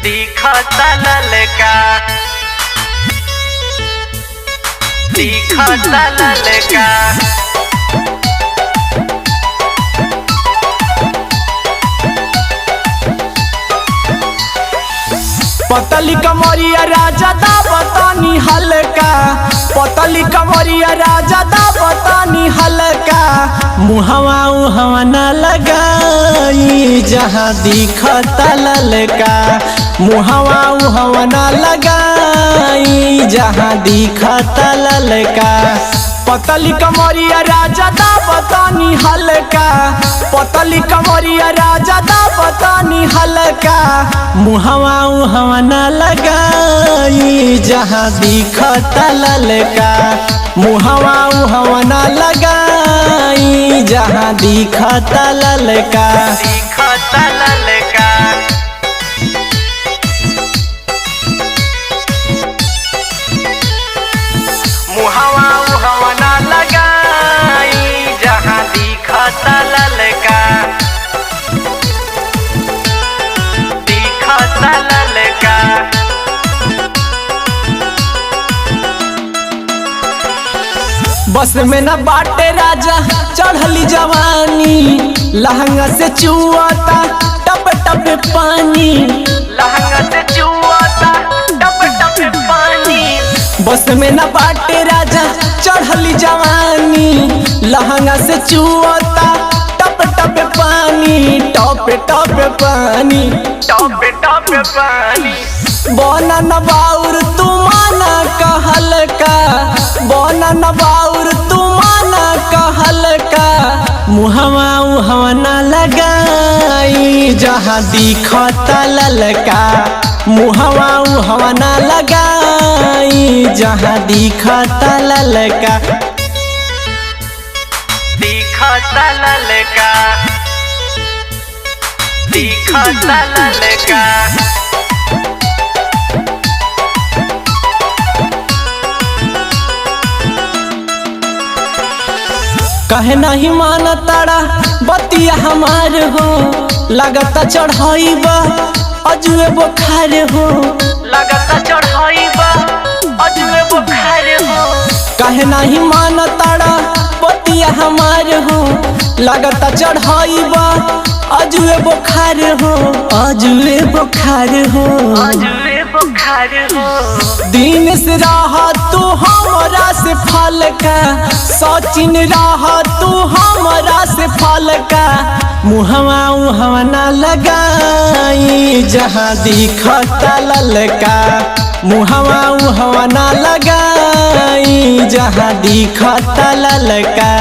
दिखता ललका दिखता ललका। पतली कमरिया राजा दा बतानी हल्का, पतली कमरिया राजा दा बतानी हल्का। मुहवा उहवा न लगाई जहाँ दिखता ललका, मुहवा उहवा न लगाई जहाँ दिखता ललका। पतली कमरिया राजा दा बतानी हल्का, पतली कमरिया राजा दा बतानी हल्का। मुहवा उहवा न लगाई जहाँ दिखता ललका, मुहवा उहवा न लगाई जहाँ दिखता ललका। दिखता ललका मुहवा उहवा ना लगाई जहाँ दिखता ललका दिखता ललका। बस में न बाटे राजा चढ़ली जवानी, लहंगा से चुआता टप टप पानी, लहंगा से चुआता टप टप पानी। बस में न बाटे राजा चढ़ली जवानी, लहंगा से चुआता टप टप पानी, टप टप पानी, टप टप पानी। बोना न बाउर तू माना कहल का, बोना न बाउर तू माना कहल का। मुहवा उहवा न लगाई जहाँ दिखता ललका, मुहवा उहवा न लगाई जहाँ दिखता ललका। दिखता ललका दिखता ललका। कहे नहीं माना तारा बतिया हमार हो, लगता चढ़ाईबा अजुए बुखार हो, लगता चढ़ाईबा अजुए बुखार हो। कहे नहीं माना तारा बतिया हमार हो, लगता चढ़ाईबा अजुए बुखार हो, अजुए बुखार हो, अजुए बुखार हो। दिन से रहा तू हमरा से फल का, सचिन रहा तू हमरा से फल का। मुहवा उहवा न लगाई जहाँ दिखता ललका, मुहवा उहवा न लगाई जहाँ दिखता ललका।